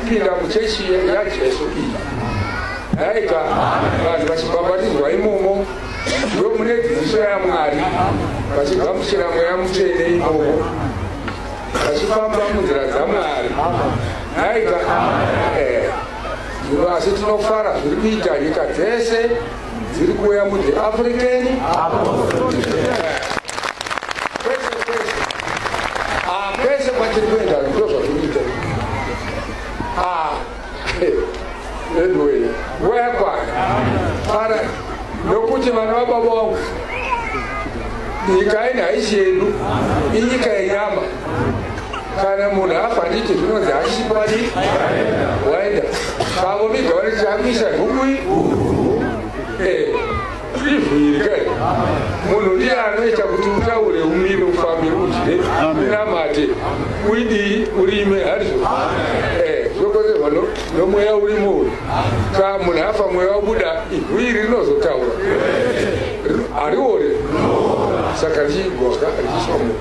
kupinda muchechi yajesu iyi aika vanhu vachibhabhatidzwa imomo ndo mune dzidziso yaMwari vachigamuchira mweya mutsvene imomo vachifamba munzira dzaMwari aika zvino asi tinofara zviri kuita nyika dzese dziri kuuya muThe African kwese kwatiri kuenda ndo zvazvinoita anyway nguva yakwana fara nokuti vana vababa vangu nyika ine haisi yedu inyika yenyama kana munhu afa nditi zvinonzi hachipadi waenda pavo viga vanoti akuisa hukui ivhirika munhu ndiye anoita kuti utaure umire ufambire udye unamate uidii urime harizvo zvokonzerwa nomweya urimo uyu ka munhu afa mweya wabuda ivhiri rinozotaura hariore saka richigoka richiswa munhu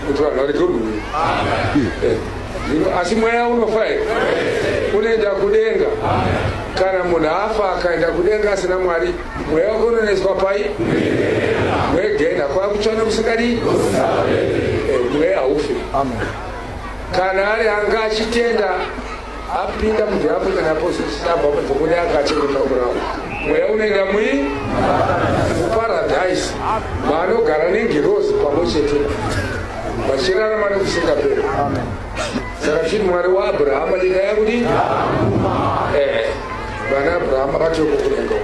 kuti vanhu varigonhuwira asi mweya unofa here unoenda kudenga kana munhu afa akaenda kudenga asina Mwari mweya wake unoneswa pai mwegenda kwakutsvana kusingadi mweya haufi kana ari anga achitenda apinda muThe African Apostolic dzokune akachengetakurao mweya unoenda muparadhaisi maanogara nengirozi pamwe chete vachirarama nekusingaperi saka zviri Mwari waAbrahama nyika yakudi vana Abrahama vachoko kudenga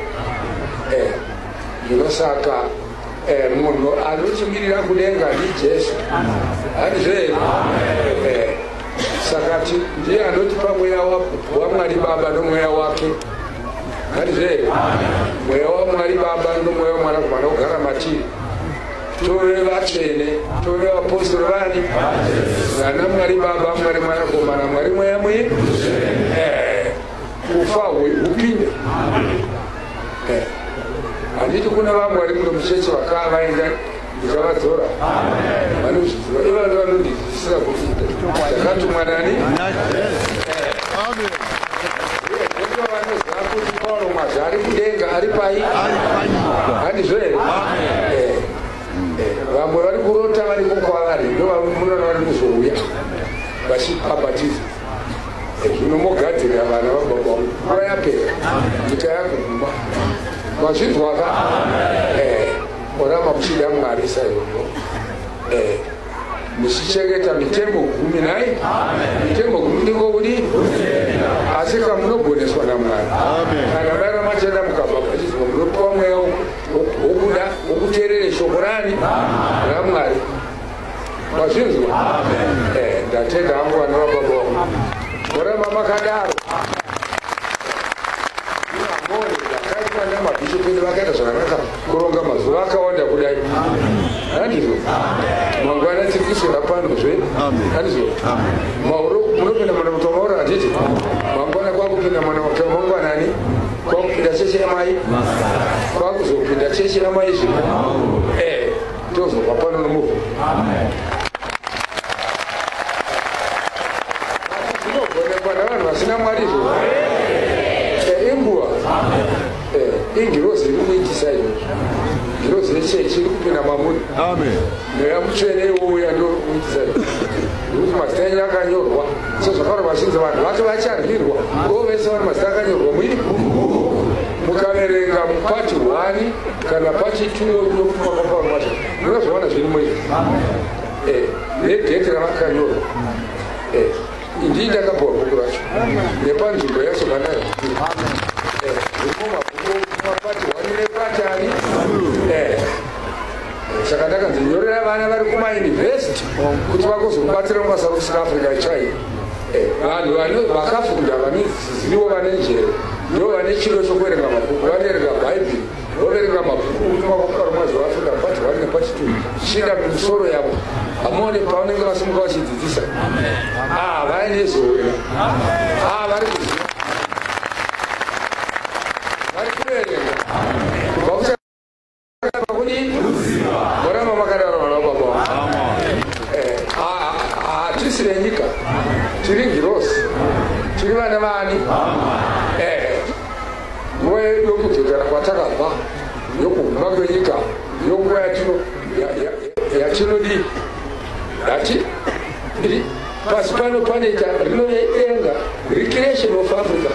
zvinosaka munhu anochimirira kudenga ndiJesu handizve saka ndiye anotipa mweya waMwari Baba nomweya wake handizve mweya waMwari Baba nomweya waMwanakomana kugara matiri tove vatsvene tove vapostori vani vana Mwari Baba Mwari Mwanakomana Mwari mweya mwe kufa hupinde handiti kuna vamwe vari muno muchechi vakava vaenda ndikavadzora vanozviziva ivando vanondidzidzisira kuita ndakatumwa nani vanoziva kuti Paulo mwazvo ari kudenga ari pai handizvo here vamwe vari kurota variko kwavari ndo munoona vari kuzouya vachibhabhatiza zvino mogadzirira vana vababa nguva yapera nyika yakuguma mazvinzwaka oramba muchida Mwari saizvozvo muchichengeta mitemo 10 mitemo 10 ndingokudi asi kamunogoneswa naMwari kana vaira matenda mukabhabhatidzwa munopiwa mweya wokuda wokuteerere shoko rani raMwari mazvinzwa ndatenda hangu vana vababa vangu moramba makadaro mabhishopu edu vakaita zvakanaka kuronga mazuva akawanda kudai handizvo mangwana tiri kusora panozve handizvo mauro munopinda mwana muto mauro handiti mangwana kwakupinda mwana muto mangwanani kwakupinda cheche yamai kwakuzopinda cheche yamai zvino tozobva pano nomuvo zvinogonekwa navanhu vasina Mwari izvo inguva ingirozi iri kumuitisa izvozvo girozi rechechi iri kupinda mamuri mweya mutsvene iwouya ndo kumuitisa izvozvo nokuti mazita enyu akanyorwa sezvakarwa vachinzi vanhu vacho vacharwirwa vo vese vane mazita akanyorwa muini mukaverenga mupati 1 kana pati 2 nokumakaparo macho munozvoona zviri muizvi nedheti ravakanyorwa indii ndakapawa bhuku racho nepanzvimbo yacho kanayo mapati 1 nepatani saka ndakanzinyorera vana vari kumayunivhesiti kuti vakuzobatsira mabasa rokusika Africa chai vanhu vakafunda vaneziriwo vane njere ndo vane chiro chokuverenga mabhuku vanerenga bhaibheri voverenga mabhuku makaparo mazuva afunda pati 1 nepati 2 chida mumusoro yavo hamone pavanenge vasimuka vachidzidzisa vainezouya vari kuziva vari kuverenga kubva pakudi moramba makadaro vana baba hatisire nyika tiri ngirosi tuli bana bani mwe yokutegera kwatakava yokumaganyika yokwatino ya kino di ati pasipano paneta rino enga recreation of Africa